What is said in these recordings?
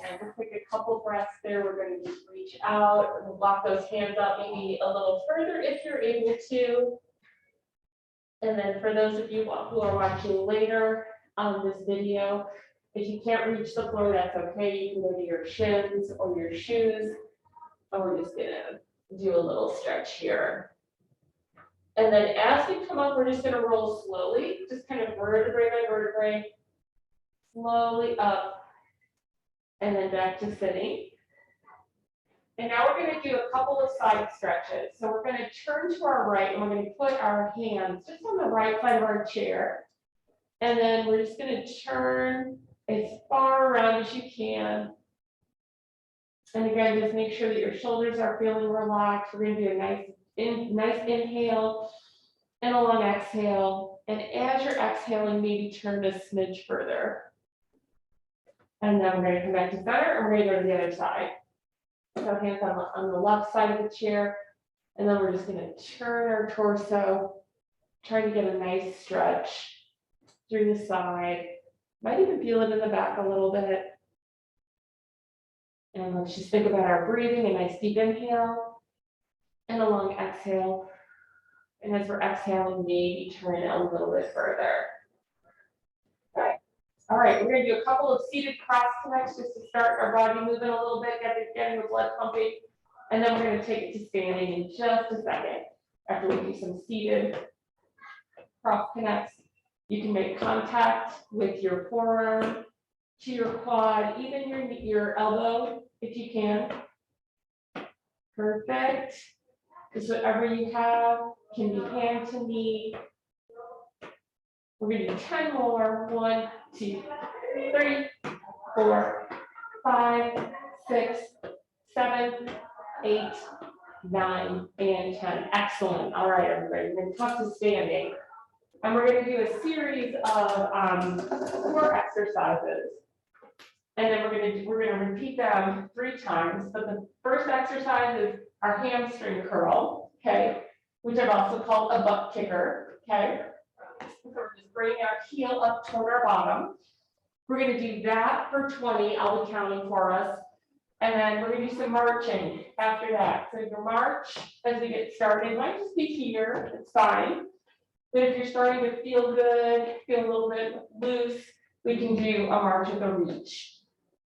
10. We'll take a couple breaths there. We're going to just reach out. We'll lock those hands up maybe a little further if you're able to. And then for those of you who are watching later on this video, if you can't reach the floor, that's okay. You can go to your shins or your shoes. And we're just going to do a little stretch here. And then as we come up, we're just going to roll slowly, just kind of vertebrae by vertebrae, slowly up, and then back to sitting. And now we're going to do a couple of side stretches. So we're going to turn to our right, and we're going to put our hands just on the right side of our chair. And then we're just going to turn as far around as you can. And again, just make sure that your shoulders are feeling relaxed. We're going to do a nice inhale and a long exhale. And as you're exhaling, maybe turn a smidge further. And then we're going to come back to center, and we're going to go to the other side. So hands on the left side of the chair. And then we're just going to turn our torso, trying to get a nice stretch through the side. Might even feel it in the back a little bit. And let's just think about our breathing, a nice deep inhale and a long exhale. And as we're exhaling, maybe turn it a little bit further. Okay. All right, we're going to do a couple of seated cross connects just to start our body moving a little bit, getting the blood pumping. And then we're going to take it to standing in just a second. After we do some seated cross connects, you can make contact with your forearm to your quad, even your elbow, if you can. Perfect. Just whatever you have, can be hand to knee. We're going to do 10 more. 1, 2, 3, 4, 5, 6, 7, 8, 9, and 10. Excellent. All right, everybody. We're going to come to standing. And we're going to do a series of 4 exercises. And then we're going to repeat them 3 times. But the first exercise is our hamstring curl, okay, which I've also called a butt kicker, okay. So we're just bringing our heel up toward our bottom. We're going to do that for 20. I'll be counting for us. And then we're going to do some marching after that. So your march as we get started, it might just be here, it's fine. But if you're starting to feel good, feel a little bit loose, we can do a march with a reach.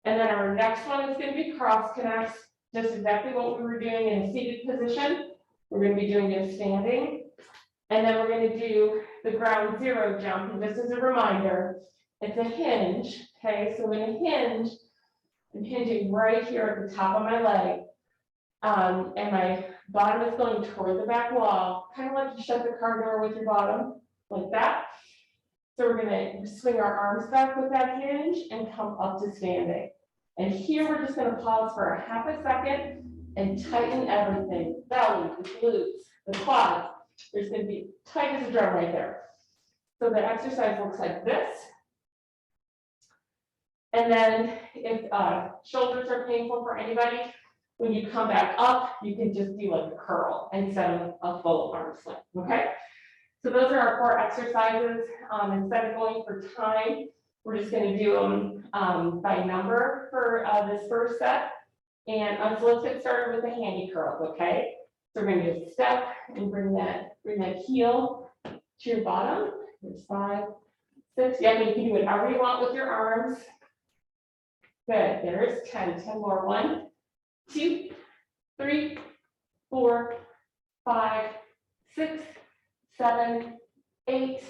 And then our next one is going to be cross connects, just exactly what we were doing in a seated position. We're going to be doing it standing. And then we're going to do the ground zero jump. And just as a reminder, it's a hinge. Okay, so in a hinge, I'm hinging right here at the top of my leg. And my bottom is going toward the back wall, kind of like you shut the car door with your bottom, like that. So we're going to swing our arms back with that hinge and come up to standing. And here we're just going to pause for a half a second and tighten everything. Belly, the glutes, the quads. There's going to be tight as a drum right there. So the exercise looks like this. And then if shoulders are painful for anybody, when you come back up, you can just do like a curl instead of a full arm swing, okay? So those are our 4 exercises. Instead of going for time, we're just going to do them by number for this first set. And so let's get started with the handy curls, okay? So we're going to do a step and bring that heel to your bottom. There's 5, 6. Yeah, you can do whatever you want with your arms. Good. There's 10. 10 more. 1, 2, 3, 4, 5, 6, 7, 8,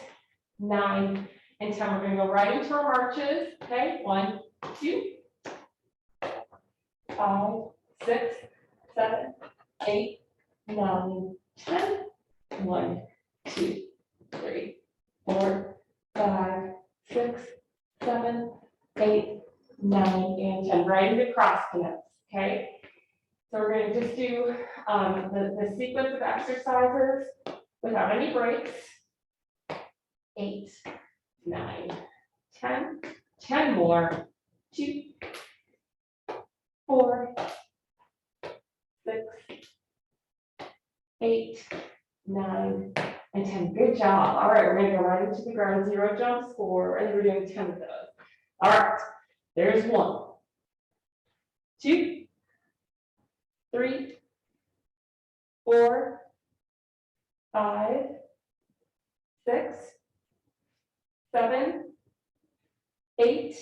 9, and 10. We're going to go right into our marches. Okay, 1, 2, 5, 6, 7, 8, 9, 10. 1, 2, 3, 4, 5, 6, 7, 8, 9, and 10. Right into cross connects. Okay. So we're going to just do the sequence of exercises without any breaks. 8, 9, 10. 10 more. 2, 4, 6, 8, 9, and 10. Good job. All right, we're going to go right into the ground zero jumps and we're doing 10 of those. All right, there's 1. 2, 3, 4, 5, 6, 7, 8,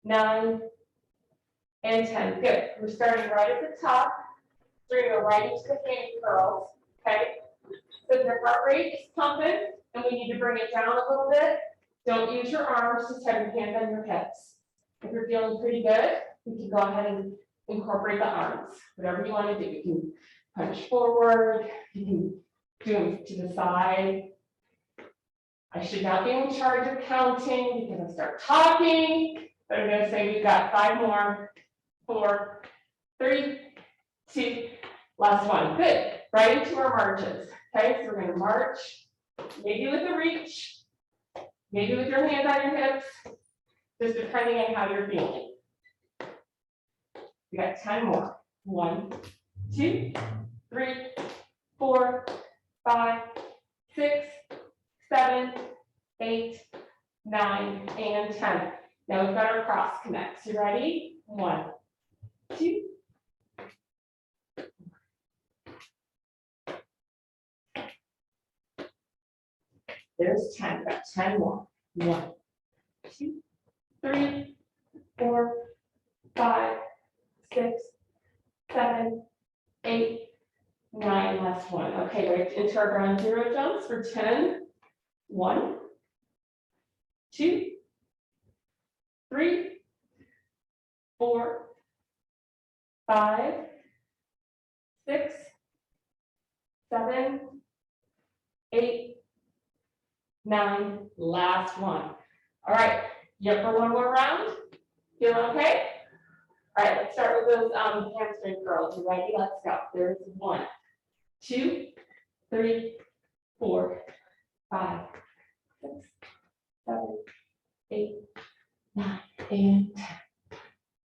9, and 10. Good. We're starting right at the top. So we're going to go right into the hand curls. Okay. So if your heart rate is pumping and we need to bring it down a little bit, don't use your arms, just have your hand on your hips. If you're feeling pretty good, we can go ahead and incorporate the arms. Whatever you want to do. You can punch forward, you can do them to the side. I should not be in charge of counting because I start talking. But I'm going to say we've got 5 more. 4, 3, 2, last one. Good. Right into our marches. Okay, so we're going to march, maybe with a reach, maybe with your hands on your hips, just depending on how you're feeling. We got 10 more. 1, 2, 3, 4, 5, 6, 7, 8, 9, and 10. Now we've got our cross connects. You ready? 1, 2. There's 10. We've got 10 more. 1, 2, 3, 4, 5, 6, 7, 8, 9. Last one. Okay, right into our ground zero jumps for 10. 1, 2, 3, 4, 5, 6, 7, 8, 9. Last one. All right, you up for one more round? Feeling okay? All right, let's start with those hamstring curls. You ready? Let's go. There's 1, 2, 3, 4, 5, 6, 7, 8, 9, and 10.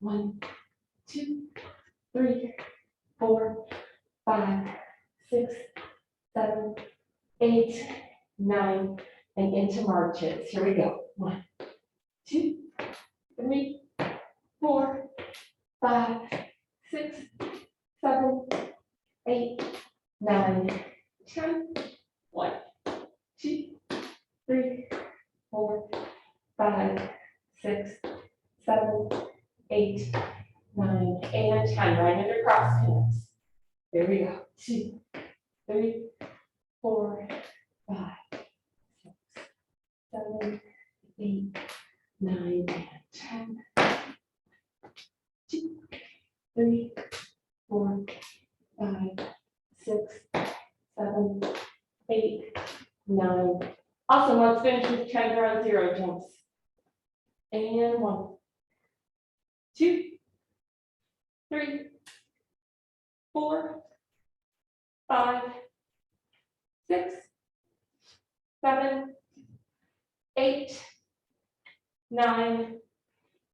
1, 2, 3, 4, 5, 6, 7, 8, 9, and into marches. Here we go. 1, 2, 3, 4, 5, 6, 7, 8, 9, 10. 1, 2, 3, 4, 5, 6, 7, 8, 9, and 10. Right under cross connects. There we go. 2, 3, 4, 5, 6, 7, 8, 9, and 10. 2, 3, 4, 5, 6, 7, 8, 9. Awesome. Let's finish with 10 ground zero jumps. And 1, 2, 3, 4, 5, 6, 7, 8, 9,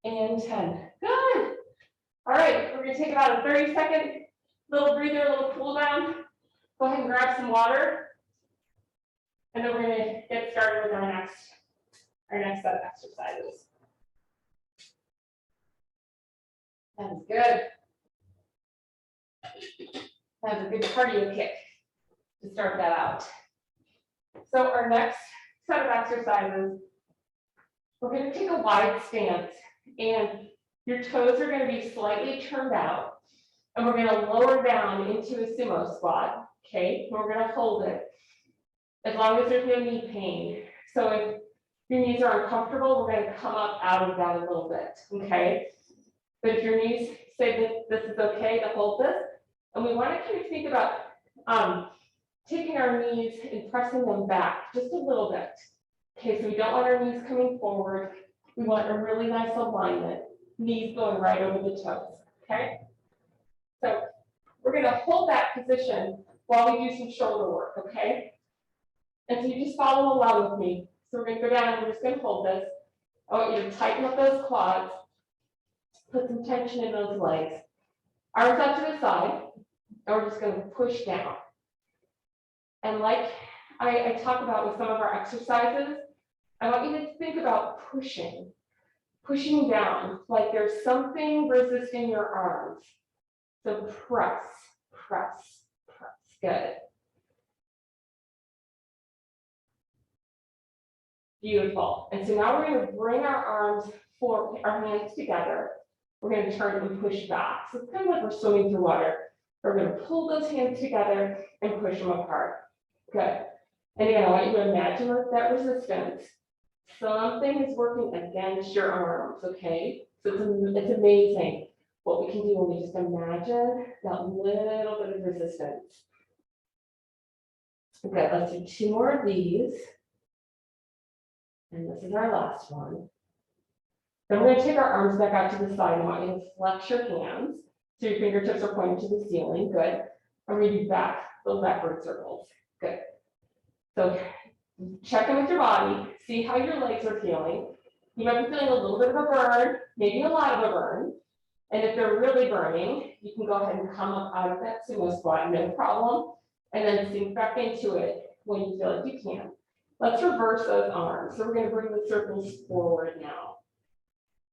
and 10. Good. All right, we're going to take about a 30-second little breather, a little cool down. Go ahead and grab some water. And then we're going to get started with our next set of exercises. That is good. That was a good cardio kick to start that out. So our next set of exercises, we're going to take a wide stance and your toes are going to be slightly turned out and we're going to lower down into a sumo squat. Okay, we're going to hold it as long as there's no knee pain. So if your knees are uncomfortable, we're going to come up out of that a little bit. Okay, but if your knees say that this is okay to hold this, and we want to kind of think about taking our knees and pressing them back just a little bit. Okay, so we don't want our knees coming forward. We want a really nice alignment, knees going right over the toes. Okay, so we're going to hold that position while we do some shoulder work. Okay, and so you just follow along with me. So we're going to go down and we're just going to hold this. I want you to tighten up those quads, put some tension in those legs. Arms out to the side, and we're just going to push down. And like I talk about with some of our exercises, I want you to think about pushing pushing down, like there's something resisting your arms. So press, press, press, good. Beautiful. And so now we're going to bring our arms forward, our hands together. We're going to turn and push back. So it's kind of like we're swimming through water. We're going to pull those hands together and push them apart. Good. And again, I want you to imagine that resistance. Something is working against your arms, okay? So it's amazing what we can do when we just imagine that little bit of resistance. Okay, let's do 2 more of these. And this is our last one. Then we're going to take our arms back out to the side. I want you to flex your hands so your fingertips are pointing to the ceiling. Good. And we do those backward circles. Good. So check in with your body, see how your legs are feeling. You might be feeling a little bit of a burn, maybe a lot of a burn. And if they're really burning, you can go ahead and come up out of that sumo squat, no problem. And then sink back into it when you feel like you can. Let's reverse those arms. So we're going to bring the circles forward now.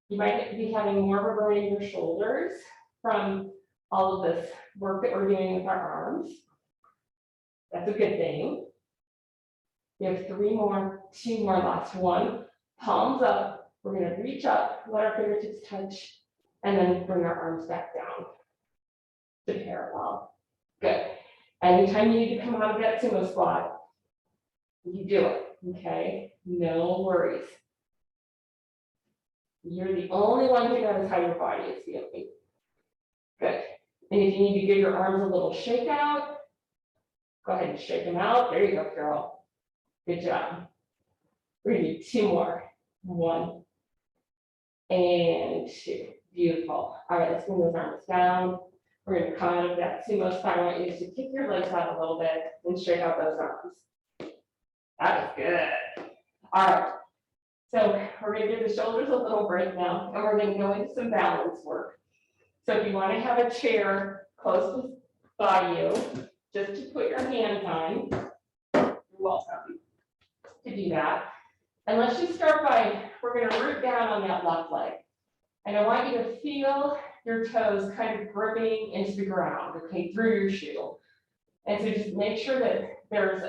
You might be having more of a burn in your shoulders from all of this work that we're doing with our arms. That's a good thing. We have 3 more, 2 more left. 1, palms up. We're going to reach up, let our fingertips touch, and then bring our arms back down to parallel. Good. Anytime you need to come out of that sumo squat, you do it, okay? No worries. You're the only one who knows how your body is feeling. Good. And if you need to give your arms a little shake out, go ahead and shake them out. There you go, Carol. Good job. We're going to do 2 more. 1 and 2. Beautiful. All right, let's bring those arms down. We're going to come out of that sumo squat. I want you to kick your legs out a little bit and shake out those arms. That is good. All right. So we're going to give the shoulders a little break now, and we're going to go into some balance work. So if you want to have a chair close by you, just to put your hands on, you're welcome to do that. And let's just start by, we're going to root down on that left leg. And I want you to feel your toes kind of gripping into the ground, okay, through your shoe. And so just make sure that there's,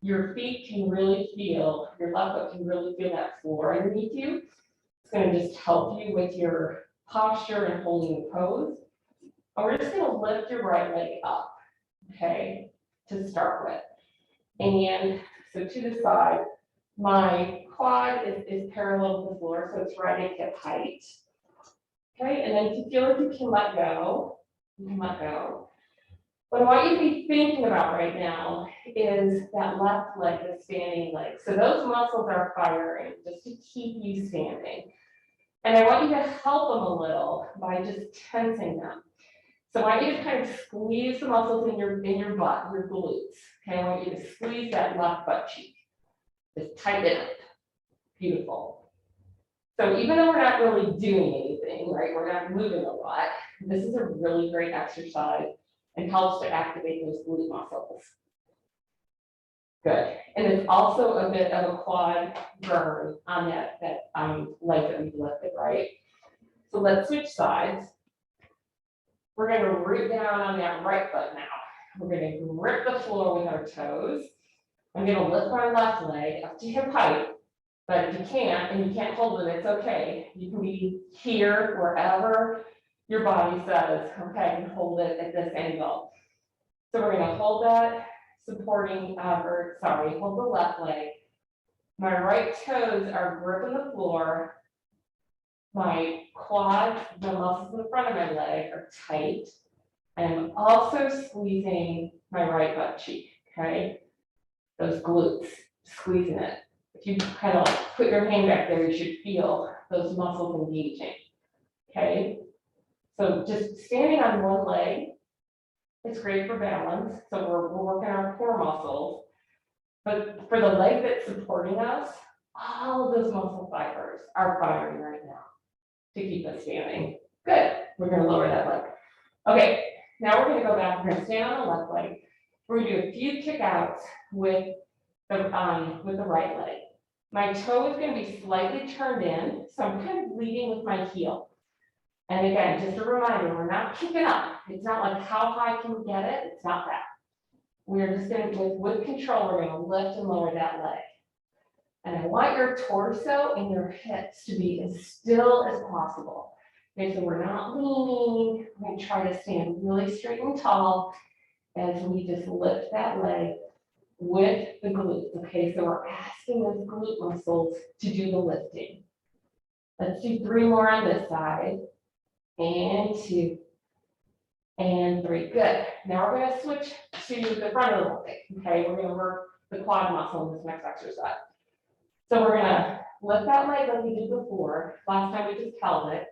your feet can really feel, your left foot can really feel that floor underneath you. It's going to just help you with your posture and holding the pose. And we're just going to lift your right leg up, okay, to start with. And so to the side, my quad is parallel to the floor, so it's right at hip height. Okay, and then if you feel like you can let go, you can let go. What I want you to be thinking about right now is that left leg, the standing leg. So those muscles are firing just to keep you standing. And I want you to help them a little by just tensing them. So I want you to kind of squeeze the muscles in your butt, your glutes. Okay, I want you to squeeze that left butt cheek. Just tighten it up. Beautiful. So even though we're not really doing anything, right, we're not moving a lot, this is a really great exercise and helps to activate those glute muscles. Good. And it's also a bit of a quad burn on that leg that we've lifted, right? So let's switch sides. We're going to root down on that right foot now. We're going to grip the floor with our toes. I'm going to lift my left leg up to hip height. But if you can't, and you can't hold it, it's okay. You can be here, wherever your body says, okay, and hold it at this angle. So we're going to hold that, hold the left leg. My right toes are gripping the floor. My quads, the muscles in the front of my leg are tight. And I'm also squeezing my right butt cheek, okay? Those glutes, squeezing it. If you kind of like put your hand back there, you should feel those muscles engaging, okay? So just standing on one leg, it's great for balance. So we're working our core muscles. But for the leg that's supporting us, all of those muscle fibers are firing right now to keep us standing. Good. We're going to lower that leg. Okay, now we're going to go back. We're going to stand on the left leg. We're going to do a few kickouts with the right leg. My toe is going to be slightly turned in, so I'm kind of leading with my heel. And again, just a reminder, we're not kicking up. It's not like how high can we get it? It's not that. We're just going to, with control, we're going to lift and lower that leg. And I want your torso and your hips to be as still as possible. Okay, so we're not leaning. We're going to try to stand really straight and tall as we just lift that leg with the glutes. Okay, so we're asking those glute muscles to do the lifting. Let's do 3 more on this side. And 2, and 3. Good. Now we're going to switch to the front of the leg. Okay, we're going to work the quad muscle in this next exercise. So we're going to lift that leg like we did before. Last time we just held it.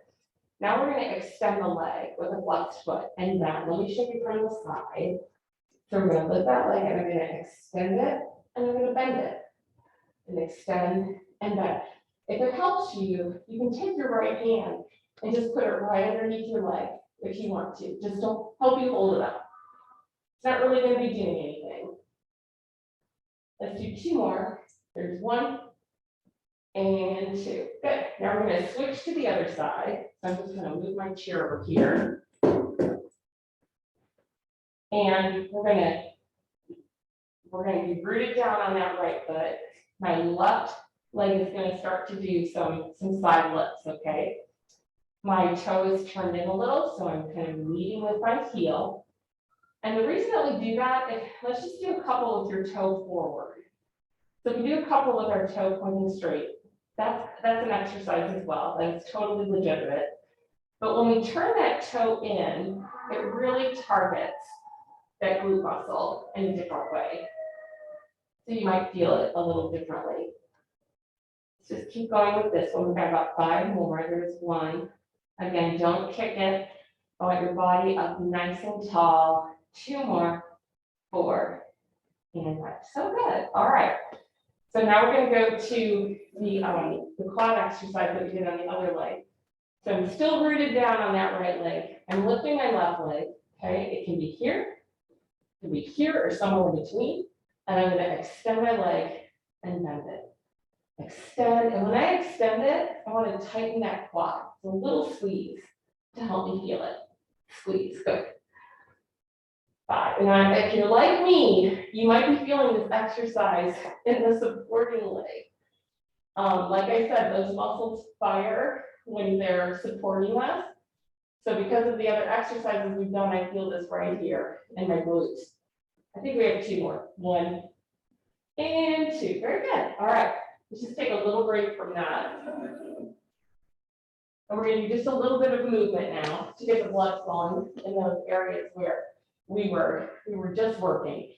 Now we're going to extend the leg with a flexed foot and down. Let me show you from the side. So we're going to lift that leg and I'm going to extend it and I'm going to bend it. And extend and bend. If it helps you, you can take your right hand and just put it right underneath your leg if you want to. Just to help you hold it up. It's not really going to be doing anything. Let's do 2 more. There's 1 and 2. Good. Now we're going to switch to the other side. So I'm just going to move my chair over here. And we're going to be rooted down on that right foot. My left leg is going to start to do some side lifts, okay? My toe is turned in a little, so I'm kind of leading with my heel. And the reason that we do that is, let's just do a couple with your toe forward. So if we do a couple with our toe pointing straight, that's an exercise as well. That's totally legitimate. But when we turn that toe in, it really targets that glute muscle in a different way. So you might feel it a little differently. Let's just keep going with this one. We've got about 5 more. There's 1. Again, don't kick it. I want your body up nice and tall. 2 more. 4. And 5. So good. All right. So now we're going to go to the quad exercise that we did on the other leg. So I'm still rooted down on that right leg. I'm lifting my left leg. Okay. It can be here. It can be here or somewhere in between. And I'm going to extend my leg and bend it. Extend, and when I extend it, I want to tighten that quad. So a little squeeze to help me feel it. Squeeze, good. 5. And if you're like me, you might be feeling this exercise in the supporting leg. Like I said, those muscles fire when they're supporting us. So because of the other exercises we've done, I feel this right here in my glutes. I think we have 2 more. 1 and 2. Very good. All right. Let's just take a little break from that. And we're going to do just a little bit of movement now to get the blood flowing in those areas where we were just working.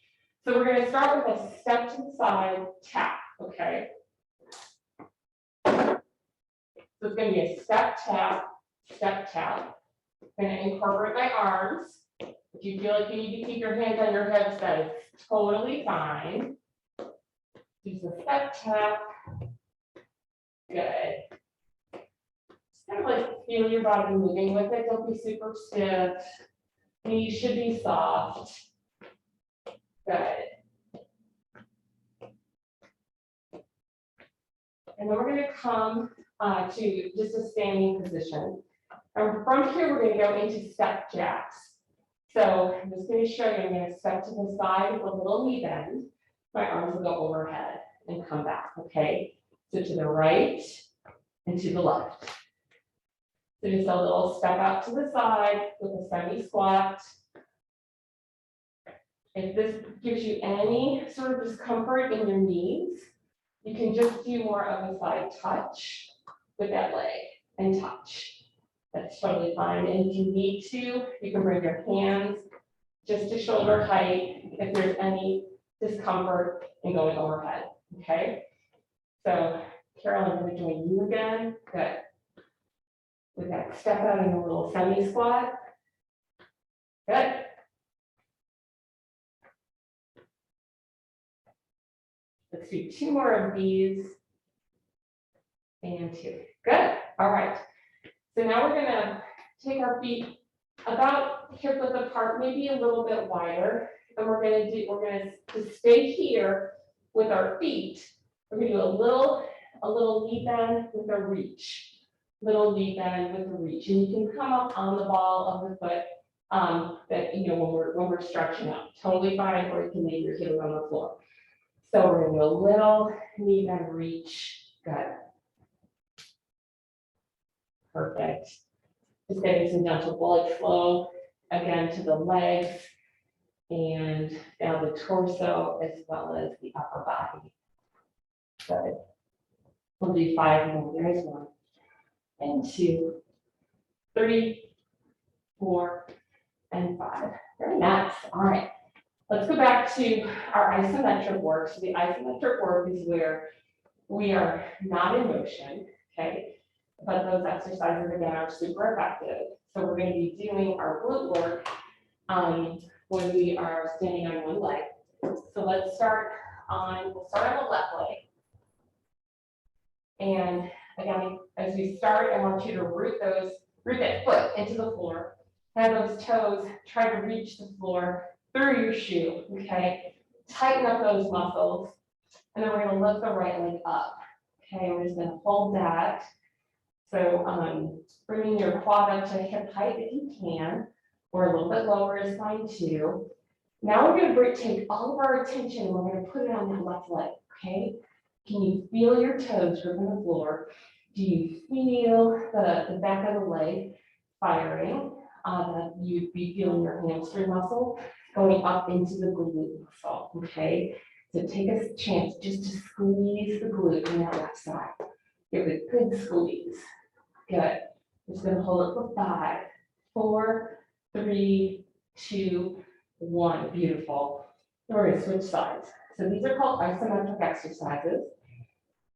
So we're going to start with a step to the side tap, okay? So it's going to be a step tap, step tap. I'm going to incorporate my arms. If you feel like you need to keep your hands on your hips, that is totally fine. Use a step tap. Good. Just kind of like feel your body moving with it. Don't be super stiff. Knees should be soft. Good. And then we're going to come to just a standing position. And from here, we're going to go into step jacks. So I'm just going to show you, I'm going to step to the side with a little knee bend. My arms will go overhead and come back, okay? So to the right and to the left. So just a little step out to the side with a semi-squat. If this gives you any sort of discomfort in your knees, you can just do more of a side touch with that leg and touch. That's totally fine. And if you need to, you can bring your hands just to shoulder height if there's any discomfort in going overhead, okay? So Carol, I'm going to join you again. Good. With that step out in a little semi-squat. Good. Let's do 2 more of these. And 2. Good. All right. So now we're going to take our feet about hip width apart, maybe a little bit wider. And we're going to stay here with our feet We're gonna do a little knee bend with a reach. Little knee bend with a reach. And you can come up on the ball of the foot that, you know, when we're stretching up. Totally fine, or you can leave your heels on the floor. So we're gonna do a little knee bend reach. Good. Perfect. Just getting some gentle blood flow again to the legs and down the torso as well as the upper body. Good. We'll do 5 more. There's 1 and 2, 3, 4, and 5. Very nice. All right. Let's go back to our isometric work. So the isometric work is where we are not in motion, okay? But those exercises again are super effective. So we're going to be doing our glute work when we are standing on one leg. So we'll start on the left leg. And again, as we start, I want you to root that foot into the floor. Have those toes try to reach the floor through your shoe, okay? Tighten up those muscles. And then we're going to lift the right leg up. Okay, we're just going to hold that. So bringing your quad up to hip height if you can, or a little bit lower is fine too. Now we're going to take all of our attention and we're going to put it on that left leg, okay? Can you feel your toes gripping the floor? Do you feel the back of the leg firing? You'd be feeling your hamstring muscle going up into the glute muscle, okay? So take a chance just to squeeze the glute on that left side. Give it a good squeeze. Good. Just going to hold it for 5, 4, 3, 2, 1. Beautiful. We're going to switch sides. So these are called isometric exercises.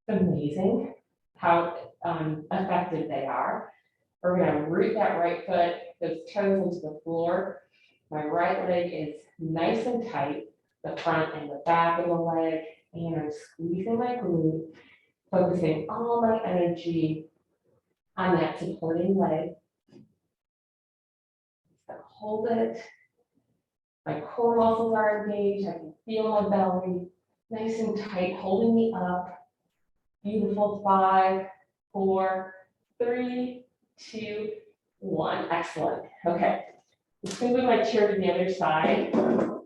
It's amazing how effective they are. We're going to root that right foot, those toes into the floor. My right leg is nice and tight, the front and the back of the leg, and I'm squeezing my glute, focusing all my energy on that supporting leg. So hold it. My core muscles are engaged. I can feel my belly nice and tight, holding me up. Beautiful. 5, 4, 3, 2, 1. Excellent. Okay. Let's move my chair to the other side. And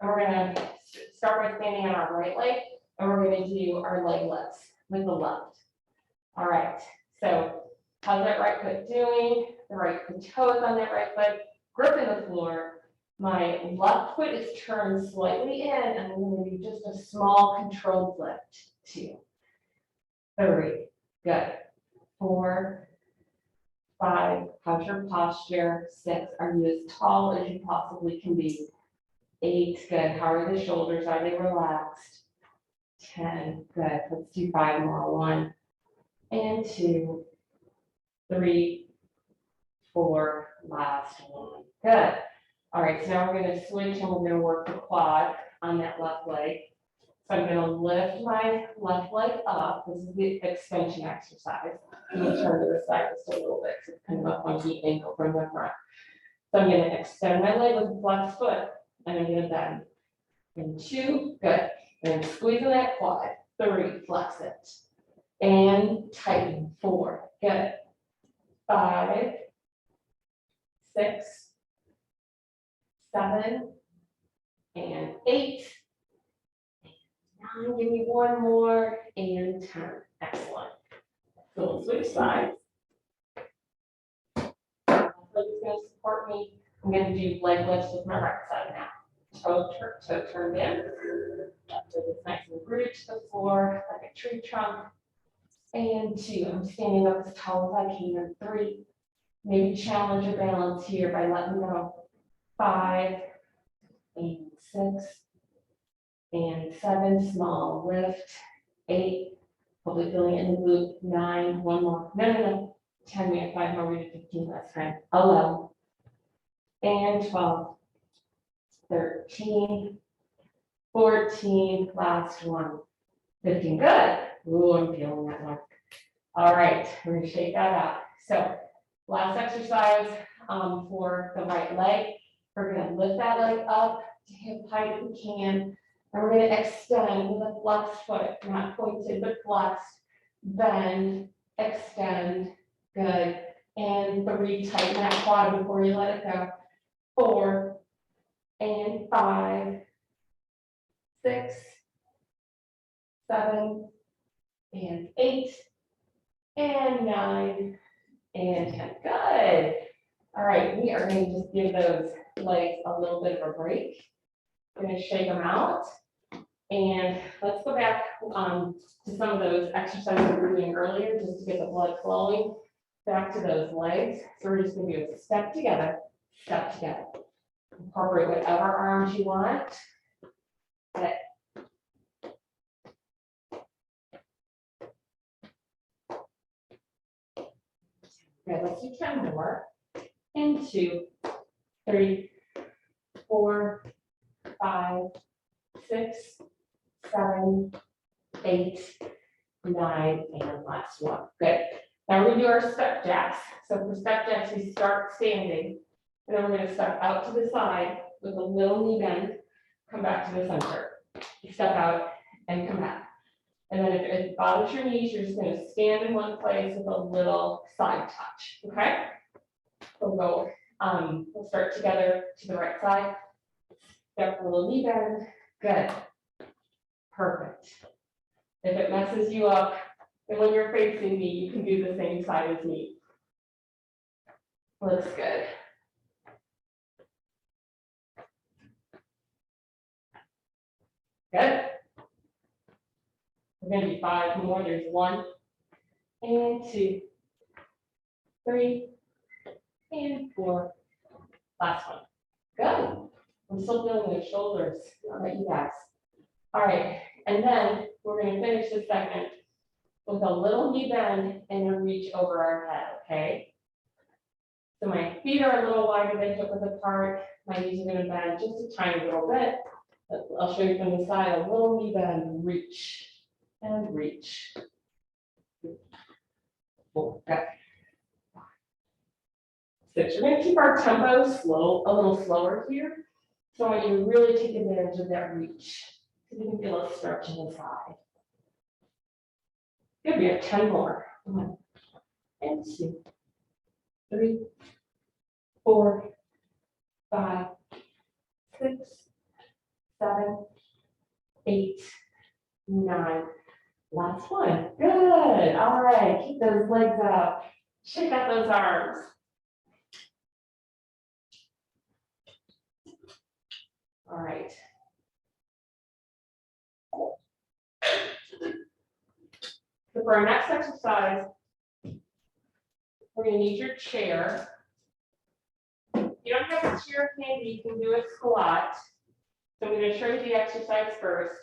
we're going to start by standing on our right leg, and we're going to do our leg lifts with the left. All right. So how's that right foot doing? The toes on that right foot, gripping the floor. My left foot is turned slightly in, and I'm going to do just a small controlled lift. 2, 3, good. 4, 5, how's your posture? 6, are you as tall as you possibly can be? 8, good. How are the shoulders? Are they relaxed? 10, good. Let's do 5 more. 1 and 2, 3, 4, last 1. Good. All right, so now we're going to switch and we're going to work the quad on that left leg. So I'm going to lift my left leg up. This is the extension exercise. I'm going to turn to the side just a little bit because it's kind of a funky angle from the front. So I'm going to extend my leg with the left foot and I'm going to bend. And 2, good. And squeezing that quad. 3, flex it. And tighten. 4, good. 5, 6, 7, and 8. 9, give me 1 more, and 10. Excellent. So we'll switch sides. So it's going to support me. I'm going to do leg lifts with my right side now. Toe turned in. So it's nice and rooted to the floor like a tree trunk. And 2, I'm standing up as tall as I can. 3, maybe challenge your balance here by letting go. 5, and 6, and 7, small lift. 8, probably feeling it in the glute. 9, 1 more. No. 10, we have 5 more. We have 15 last time. 11, and 12, 13, 14, last 1. 15, good. Ooh, I'm feeling that one. All right, we're going to shake that out. So last exercise for the right leg. We're going to lift that leg up to hip height if we can. And we're going to extend with a flexed foot, not pointed, but flexed. Bend, extend, good. And 3, tighten that quad before you let it go. 4, and 5, 6, 7, and 8, and 9, and 10. Good. All right, we are going to just give those legs a little bit of a break. We're going to shake them out. And let's go back to some of those exercises we were doing earlier, just to get the blood flowing back to those legs. So we're just going to do a step together, step together. Incorporate whatever arms you want. Good. Good. Let's do 10 more. And 2, 3, 4, 5, 6, 7, 8, 9, and last one. Good. Now we're going to do our step jacks. So for step jacks, we start standing, and then we're going to step out to the side with a little knee bend, come back to the center. You step out and come back. And then if it bothers your knees, you're just going to stand in one place with a little side touch. Okay? We'll go, we'll start together to the right side. Step a little knee bend. Good. Perfect. If it messes you up, then when you're facing me, you can do the same side as me. Looks good. Good. We're going to do 5 more. There's 1, and 2, 3, and 4. Last one. Good. I'm still feeling those shoulders. How about you guys? All right. And then we're going to finish this segment with a little knee bend and a reach over our head. Okay. So my feet are a little wider than hip width apart. My knees are going to bend just a tiny little bit. I'll show you from the side. A little knee bend, reach and reach. 4, 6. We're going to keep our tempo slow, a little slower here. So I want you to really take advantage of that reach. So you can feel a stretch in the side. Good. We have 10 more. 1, and 2, 3, 4, 5, 6, 7, 8, 9. Last one. Good. All right. Keep those legs up. Shake out those arms. All right. So for our next exercise, we're going to need your chair. You don't have a chair handy, you can do a squat. So I'm going to show you the exercise first.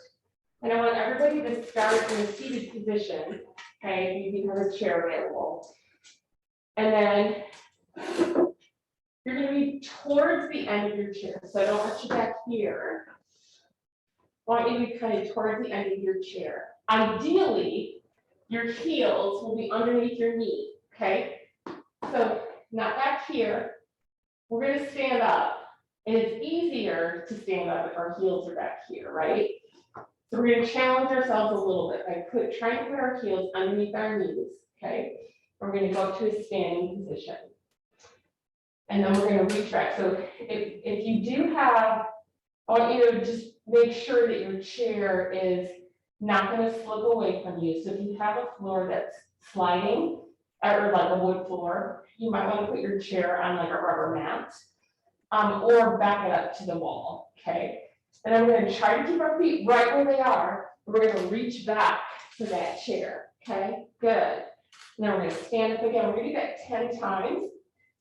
And I want everybody to start in a seated position. Okay, if you have a chair available. And then you're going to be towards the end of your chair. So I don't want you back here. I want you to be kind of towards the end of your chair. Ideally, your heels will be underneath your knee. Okay, so not back here. We're going to stand up. And it's easier to stand up if our heels are back here, right? So we're going to challenge ourselves a little bit by trying to put our heels underneath our knees, okay? We're going to go to a standing position. And then we're going to reach back. So if you do have, I want you to just make sure that your chair is not going to slip away from you. So if you have a floor that's sliding, or like a wood floor, you might want to put your chair on like a rubber mat, or back it up to the wall, okay? And then we're going to try to keep our feet right where they are. We're going to reach back to that chair, okay? Good. Now we're going to stand up again. We're going to do that 10 times.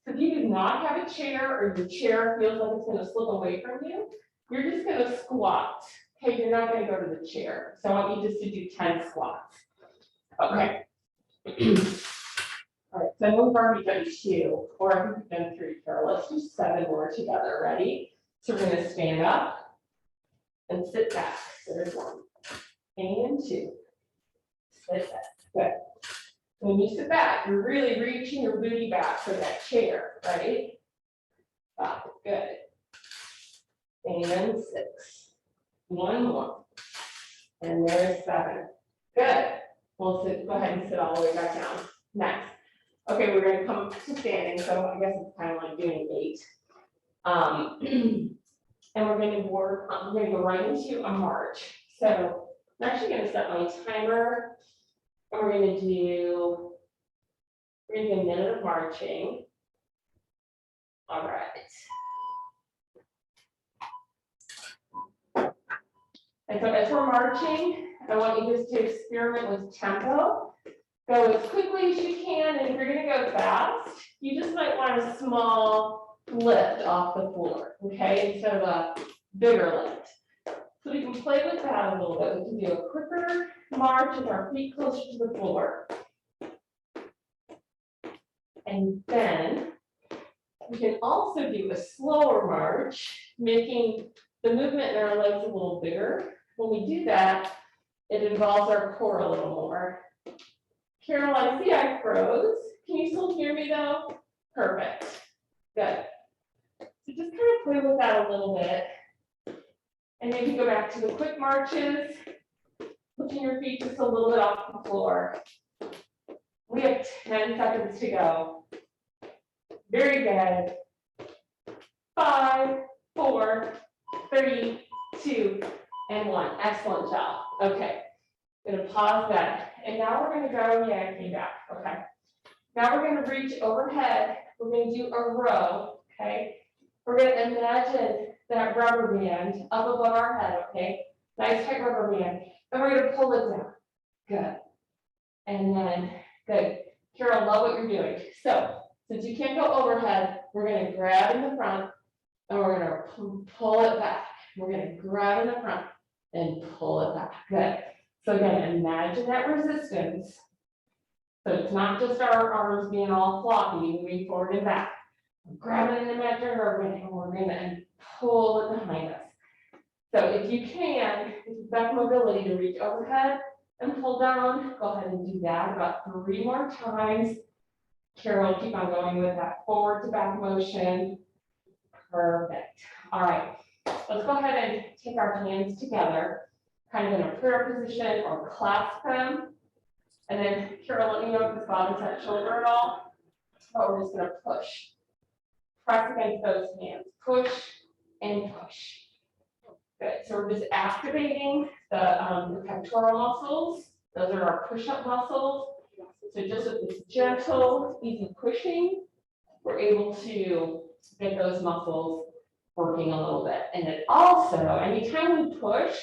So if you do not have a chair or your chair feels like it's going to slip away from you, you're just going to squat, okay? You're not going to go to the chair. So I want you just to do 10 squats. Okay. All right, so we've already done 2, or I think we've done 3, Carol. Let's do 7 more together. Ready? So we're going to stand up and sit back. So there's 1 and 2. Sit back. Good. When you sit back, you're really reaching your booty back for that chair, right? Good. And 6. One more. And there's 7. Good. We'll sit, go ahead and sit all the way back down. Next. Okay, we're going to come to standing. So I guess it's kind of like doing 8. And we're going to work on, we're going to go right into a march. So I'm actually going to set my timer. And we're going to do a minute of marching. All right. And so as we're marching, I want you just to experiment with tempo. Go as quickly as you can, and if you're going to go fast, you just might want a small lift off the floor, okay, instead of a bigger lift. So we can play with that a little bit. We can do a quicker march with our feet closer to the floor. And then we can also do a slower march, making the movement in our legs a little bigger. When we do that, it involves our core a little more. Carol, I see I froze. Can you still hear me though? Perfect. Good. So just kind of play with that a little bit. And maybe go back to the quick marches, lifting your feet just a little bit off the floor. We have 10 seconds to go. Very good. 5, 4, 3, 2, and 1. Excellent job. Okay. I'm going to pause that. And now we're going to go yanking back. Okay. Now we're going to reach overhead. We're going to do a row. Okay. We're going to imagine that rubber band up above our head. Okay. Nice tight rubber band. And we're going to pull it down. Good. And then, good. Carol, love what you're doing. So, since you can't go overhead, we're going to grab in the front and we're going to pull it back. We're going to grab in the front and pull it back. Good. So again, imagine that resistance. So it's not just our arms being all floppy, moving forward and back. Grab it in the imaginary rubber band and we're going to pull it behind us. So if you can, if you've got mobility to reach overhead and pull down, go ahead and do that about 3 more times. Carol, keep on going with that forward to back motion. Perfect. All right, let's go ahead and take our hands together, kind of in a prayer position or clasp them. And then, Carol, let me know if this bothers that shoulder at all. But we're just going to push. Press against those hands. Push and push. Good. So we're just activating the pectoral muscles. Those are our push-up muscles. So just with this gentle, easy pushing, we're able to get those muscles working a little bit. And then also, anytime we push,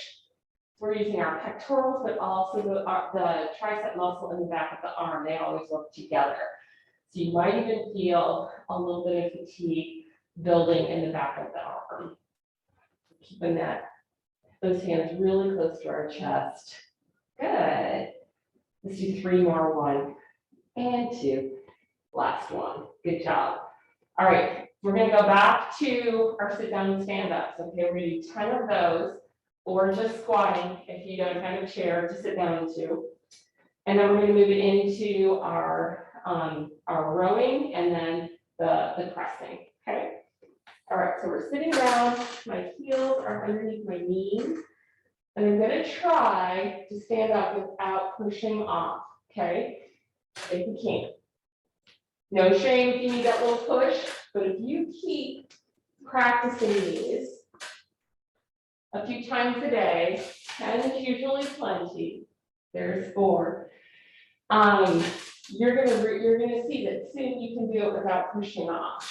we're using our pectorals, but also the tricep muscle in the back of the arm. They always work together. So you might even feel a little bit of fatigue building in the back of the arm. Keeping those hands really close to our chest. Good. Let's do 3 more. 1 and 2. Last one. Good job. All right. We're going to go back to our sit down and stand ups. Okay. We're going to do 10 of those, or just squatting if you don't have a chair to sit down into. And then we're going to move it into our rowing and then the pressing. Okay. All right. So we're sitting down. My heels are underneath my knees. And I'm going to try to stand up without pushing off. Okay. If you can. No shame if you need that little push, but if you keep practicing these a few times a day, 10 is usually plenty. There's 4. You're gonna see that soon you can do it without pushing off.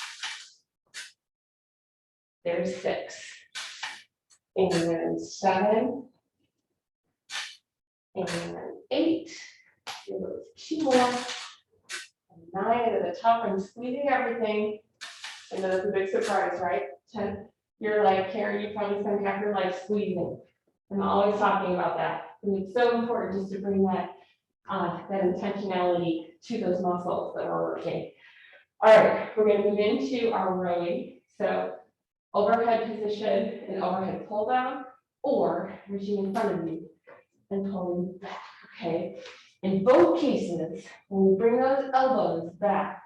There's 6. And 7. And 8. Here goes 2 more. And 9 at the top. I'm squeezing everything. And that's a big surprise, right? 10. You're like, Karen, you probably spend half your life squeezing. I'm always talking about that. And it's so important just to bring that intentionality to those muscles that we're working. All right, we're going to move into our rowing. So overhead position and overhead pull down, or reaching in front of you and pulling back. Okay. In both cases, when we bring those elbows back,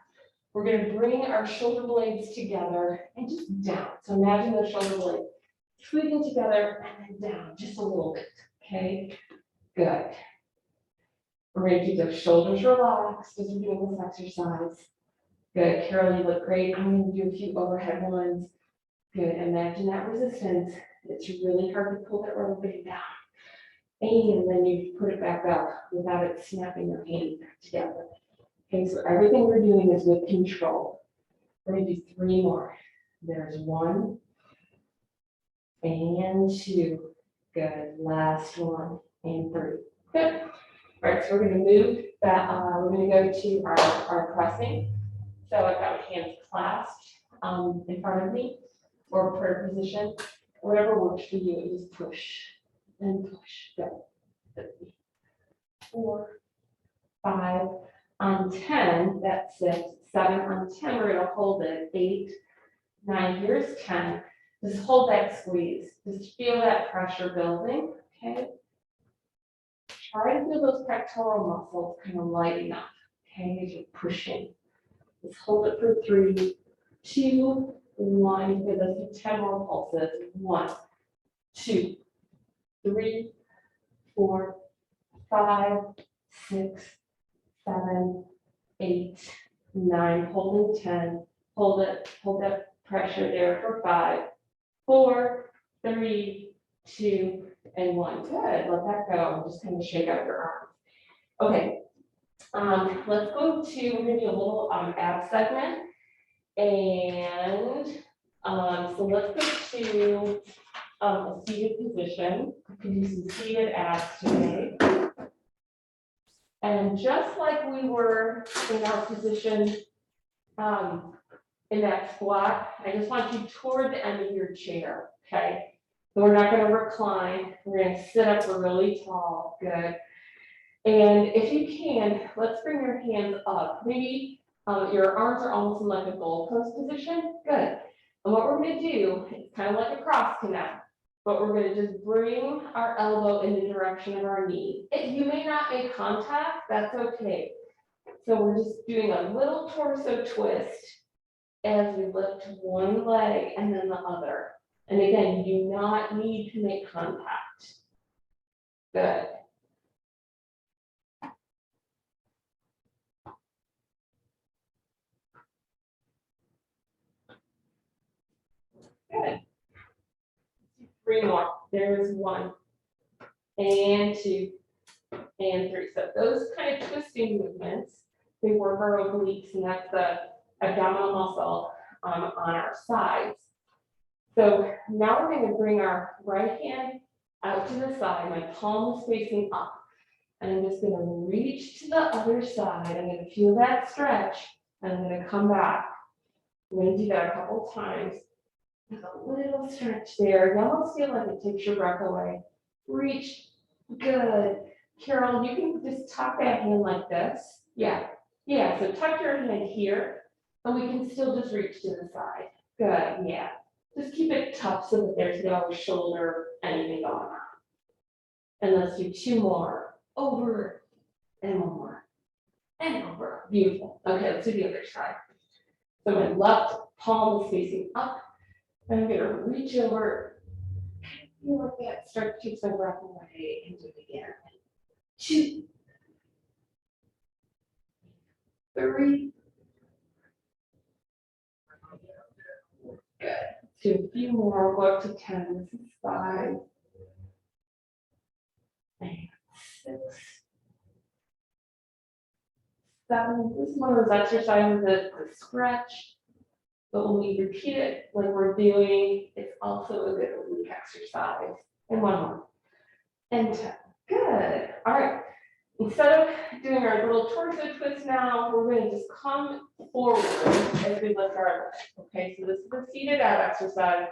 we're going to bring our shoulder blades together and just down. So imagine the shoulder blades squeezing together and then down just a little bit, okay? Good. We're gonna keep those shoulders relaxed as we're doing this exercise. Good, Carol, you look great. I'm gonna do a few overhead ones. Good, imagine that resistance. It's really hard to pull that rubber band down. And then you put it back up without it snapping your hand back together. Okay, so everything we're doing is with control. We're gonna do 3 more. There's 1 and 2. Good, last 1 and 3. Good. All right, so we're gonna move that, we're gonna go to our pressing. So I've got my hands clasped in front of me, or prayer position, whatever works for you, just push and push. Go. 4, 5, on 10, that's 6, 7, on 10, we're gonna hold it, 8, 9, here's 10. Just hold that squeeze, just feel that pressure building, okay? Try to feel those pectoral muscles kind of lighting up, okay, as you're pushing. Just hold it for 3, 2, 1, give us 10 more pulses. 1, 2, 3, 4, 5, 6, 7, 8, 9, holding 10, hold that pressure there for 5, 4, 3, 2, and 1. Good, let that go. Just kind of shake out your arms. Okay, let's go to, we're gonna do a little ab segment. And so let's go to a seated position. We can do some seated abs today. And just like we were in our position in that squat, I just want you toward the end of your chair, okay? So we're not gonna recline, we're gonna sit up really tall, good. And if you can, let's bring your hands up. Maybe your arms are almost in like a goalpost position, good. And what we're gonna do, it's kind of like a cross connect, but we're gonna just bring our elbow in the direction of our knee. If you may not make contact, that's okay. So we're just doing a little torso twist as we lift one leg and then the other. And again, you do not need to make contact. Good. Good. 3 more. There's 1 and 2 and 3. So those kind of twisting movements, they work our obliques, and that's the abdominal muscle on our sides. So now we're going to bring our right hand out to the side. My palm is facing up. And I'm just going to reach to the other side. I'm going to feel that stretch. And I'm going to come back. I'm going to do that a couple times. There's a little stretch there. You almost feel like it takes your breath away. Reach. Good. Carol, you can just tuck that hand like this. Yeah. Yeah. So tuck your hand here. And we can still just reach to the side. Good. Yeah. Just keep it tough so that there's no shoulder, anything going on. And let's do 2 more. Over and 1 more. And over. Beautiful. Okay, let's do the other side. So my left palm is facing up. And I'm going to reach over. Feel like that. Start to take some breath away and do it again. 2, 3. Good. Do a few more. Go up to 10. This is 5. And 6. 7. This is one of those exercises that the stretch, but when we repeat it like we're doing, it's also a good oblique exercise. And 1 more. And 10. Good. All right. Instead of doing our little torso twist now, we're going to just come forward as we lift our legs. Okay, so this is a seated ab exercise.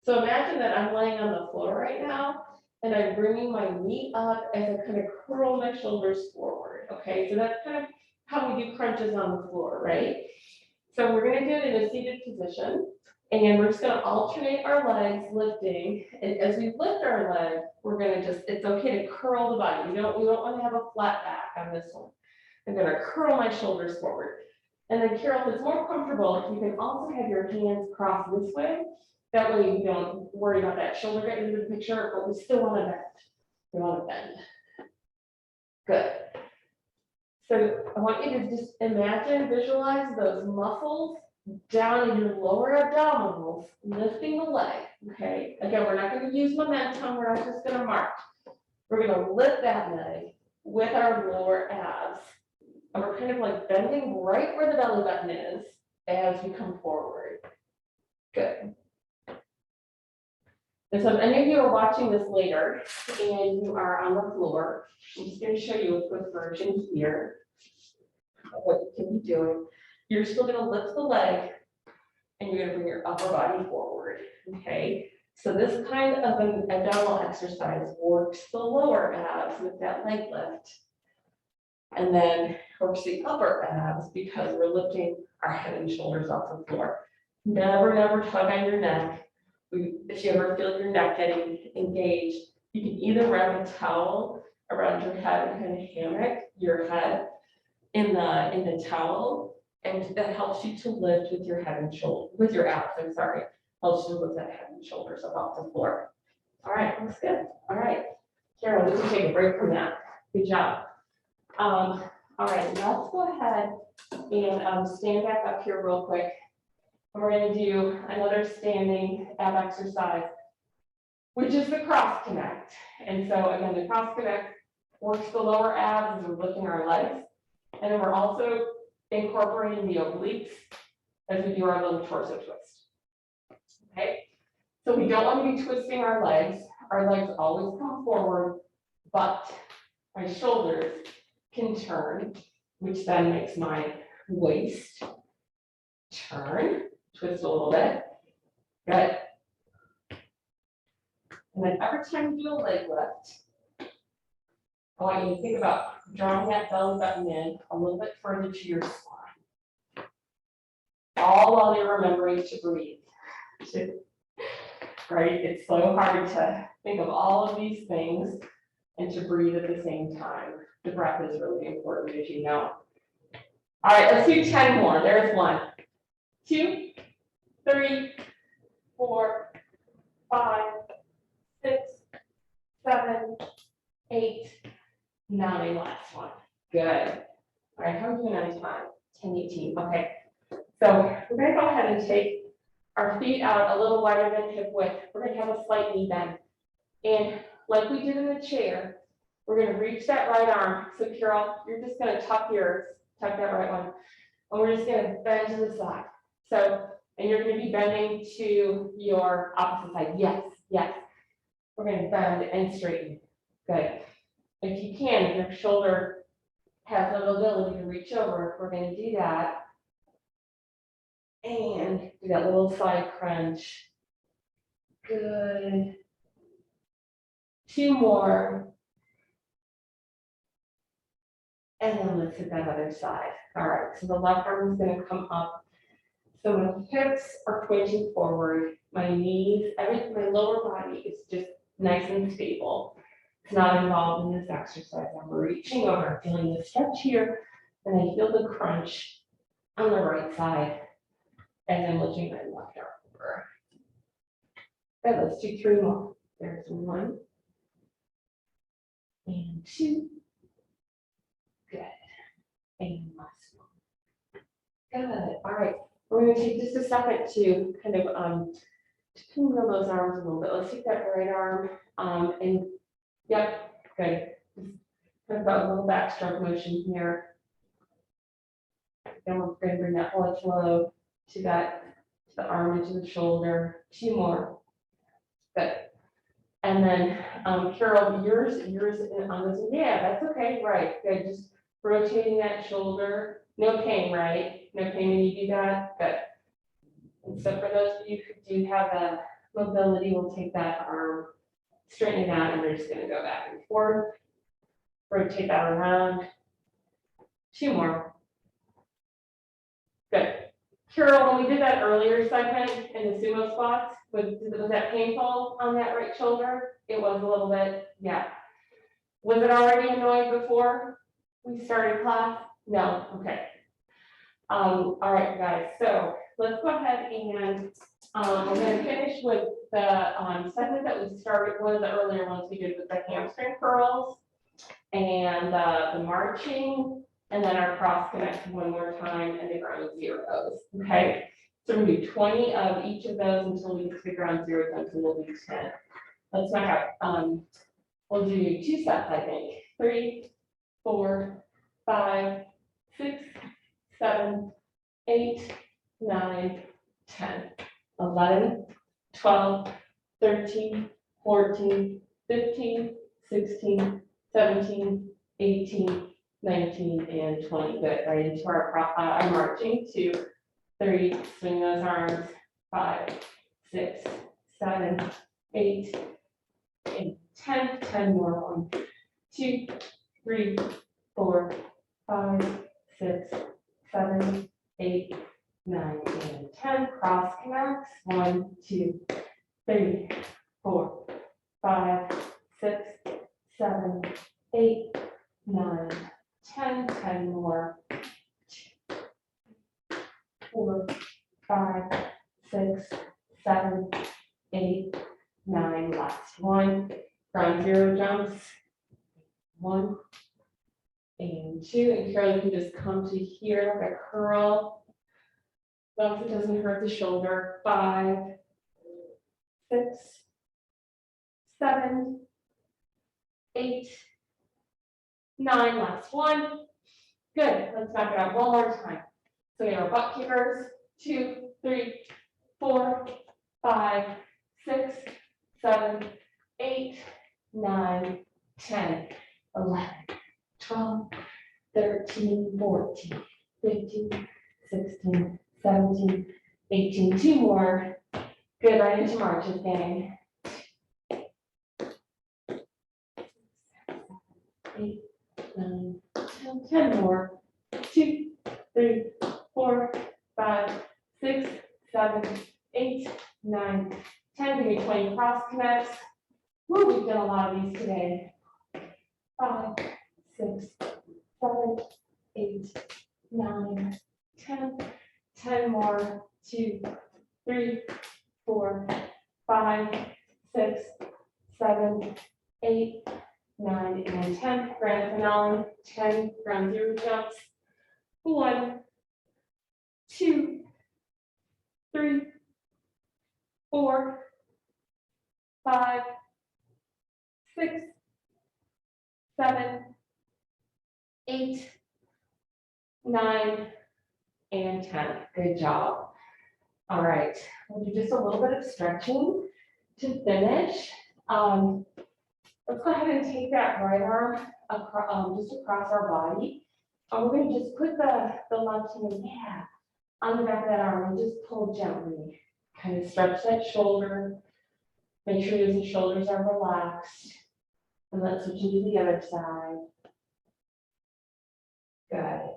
So imagine that I'm laying on the floor right now, and I'm bringing my knee up as I kind of curl my shoulders forward. Okay, so that's kind of how we do crunches on the floor, right? So we're going to do it in a seated position, and we're just going to alternate our legs lifting. And as we lift our leg, we're going to just, it's okay to curl the body. We don't want to have a flat back on this one. I'm going to curl my shoulders forward. And then Carol, if it's more comfortable, you can also have your hands crossed this way, That way you don't worry about that shoulder getting into the picture, but we still want to bend. We want to bend. Good. So I want you to just imagine, visualize those muscles down in your lower abdominals, lifting the leg, okay? Again, we're not going to use momentum, we're not just going to march. We're going to lift that leg with our lower abs. And we're kind of like bending right where the belly button is as we come forward. Good. And so if any of you are watching this later and you are on the floor, I'm just going to show you a quick version here of what you can be doing. You're still going to lift the leg and you're going to bring your upper body forward, okay? So this kind of an abdominal exercise works the lower abs with that leg lift, and then works the upper abs because we're lifting our head and shoulders off the floor. Never, never tug on your neck. If you ever feel your neck getting engaged, you can either wrap a towel around your head and kind of hammock your head in the towel, and that helps you to lift with your head and shoulder, with your abs, I'm sorry. Helps you to lift that head and shoulders up off the floor. All right, that's good. All right, Carol, we can take a break from that. Good job. All right, let's go ahead and stand back up here real quick. We're going to do another standing ab exercise, which is the cross connect. And so again, the cross connect works the lower abs as we're lifting our legs. And then we're also incorporating the obliques as we do our little torso twist. Okay, so we don't want to be twisting our legs. Our legs always come forward, but my shoulders can turn, which then makes my waist turn. Twist a little bit. Good. And then every time you do a leg lift, I want you to think about drawing that belly button in a little bit further to your spine. All while you're remembering to breathe. Right? It's so hard to think of all of these things and to breathe at the same time. The breath is really important, as you know. All right, let's do 10 more. There's 1, 2, 3, 4, 5, 6, 7, 8, 9. Last one. Good. All right, how are we doing on time? 10:18. Okay. So we're going to go ahead and take our feet out a little wider than hip width. We're going to have a slight knee bend. And like we did in the chair, we're going to reach that right arm. So Carol, you're just going to tuck that right one. And we're just going to bend to the side. So, and you're going to be bending to your opposite side. Yes, yes. We're going to bend and straighten. Good. If you can, if your shoulder has the ability to reach over, we're going to do that. And do that little side crunch. Good. 2 more. And then let's hit that other side. All right, so the left arm is going to come up. So my hips are pointing forward. My knees, my lower body is just nice and stable. It's not involved in this exercise. I'm reaching over, feeling the stretch here, and I feel the crunch on the right side. And then lifting my left arm over. Okay, let's do 3 more. There's 1 and 2. Good. And last one. Good. All right. We're going to take just a second to kind of to pinwheel those arms a little bit. Let's take that right arm and yep. Good. Just kind of got a little backstroke motion here. Then we're going to bring that blood flow to the arm into the shoulder. 2 more. Good. And then Carol, yours on this. Yeah, that's okay. Right. Good. Just rotating that shoulder. No pain, right? No pain when you do that. Good. And so for those of you who do have the mobility, we'll take that arm, straighten it out, and we're just going to go back and forth. Rotate that around. 2 more. Good. Carol, when we did that earlier segment in the sumo squats, was that painful on that right shoulder? It was a little bit, yeah. Was it already annoying before we started class? No, okay. All right, guys, so let's go ahead and we're going to finish with the segment that we started. One of the earlier ones we did with the hamstring curls and the marching, and then our cross connect one more time and the ground zeros. Okay, so we're going to do 20 of each of those until we get to the ground zeros, until we'll do 10. Let's not have, we'll do 2 sets, I think. 3, 4, 5, 6, 7, 8, 9, 10, 11, 12, 13, 14, 15, 16, 17, 18, 19, and 20. Good. Right into our marching. 2, 3, swing those arms. 5, 6, 7, 8, 10. 10 more. 1, 2, 3, 4, 5, 6, 7, 8, 9, and 10. Cross connects. 1, 2, 3, 4, 5, 6, 7, 8, 9, 10. 10 more. 4, 5, 6, 7, 8, 9. Last one. Ground zero jumps. 1 and 2. And curl, you can just come to here like a curl. As long as it doesn't hurt the shoulder. 5, 6, 7, 8, 9. Last one. Good. Let's knock it out one more time. So we have our butt kickers. 2, 3, 4, 5, 6, 7, 8, 9, 10, 11, 12, 13, 14, 15, 16, 17, 18. 2 more. Good. Right into marches, gang. 8, 9, 10. 10 more. 2, 3, 4, 5, 6, 7, 8, 9, 10. Give me 20 cross connects. Woo, we've done a lot of these today. 5, 6, 7, 8, 9, 10. 10 more. 2, 3, 4, 5, 6, 7, 8, 9, and 10. Grand finale. 10 ground zero jumps. 1, 2, 3, 4, 5, 6, 7, 8, 9, and 10. Good job. All right, we'll do just a little bit of stretching to finish. Let's go ahead and take that right arm just across our body. And we're going to just put the left hand, on the back of that arm and just pull gently. Kind of stretch that shoulder. Make sure the shoulders are relaxed. And let's switch into the other side. Good.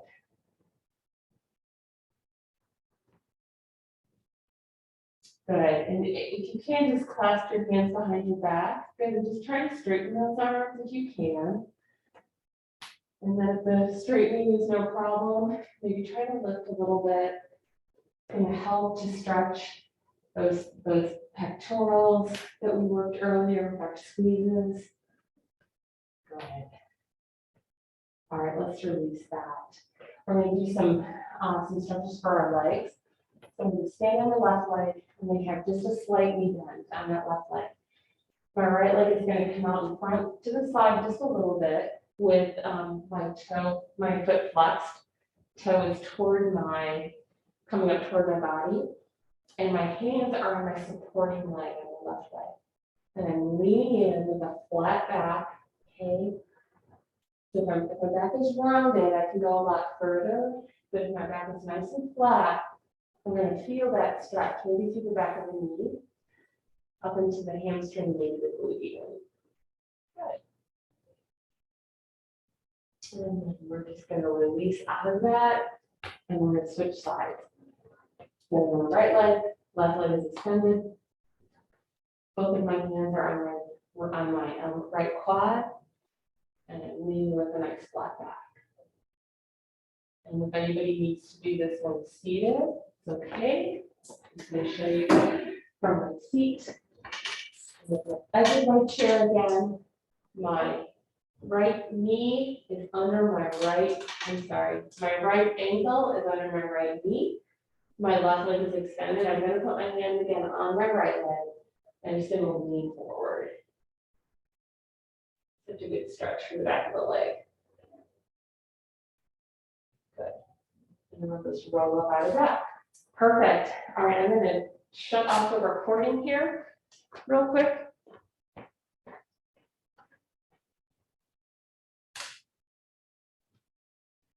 Good. And if you can, just clasp your hands behind your back. Good. And just try to straighten those arms if you can. And then if the straightening is no problem, maybe try to lift a little bit. It's going to help to stretch those pectorals that we worked earlier with our squeezes. Good. All right, let's release that. We're going to do some stretches for our legs. So I'm going to stand on the left leg and we have just a slight knee bend on that left leg. My right leg is going to come out in front to the side just a little bit with my foot flexed. Toe is coming up toward my body. And my hands are on my supporting leg on the left leg. And I'm leaning in with a flat back. Okay. So if my back is rounded, I can go a lot further. But if my back is nice and flat, I'm going to feel that stretch, maybe through the back of the knee, up into the hamstring, maybe the glute even. Good. And we're just going to release out of that, and we're going to switch sides. Then on the right leg, left leg is extended. Both of my hands are on my right quad, and I'm leaning with a nice flat back. And if anybody needs to do this one seated, Okay, just gonna show you from my seat. As in my chair again, my right knee is under my right, my right ankle is under my right knee. My left leg is extended. I'm gonna put my hand again on my right leg and just gonna lean forward. Such a good stretch for the back of the leg. Good. And then we'll just roll up out of that. Perfect. All right, I'm gonna shut off the recording here real quick.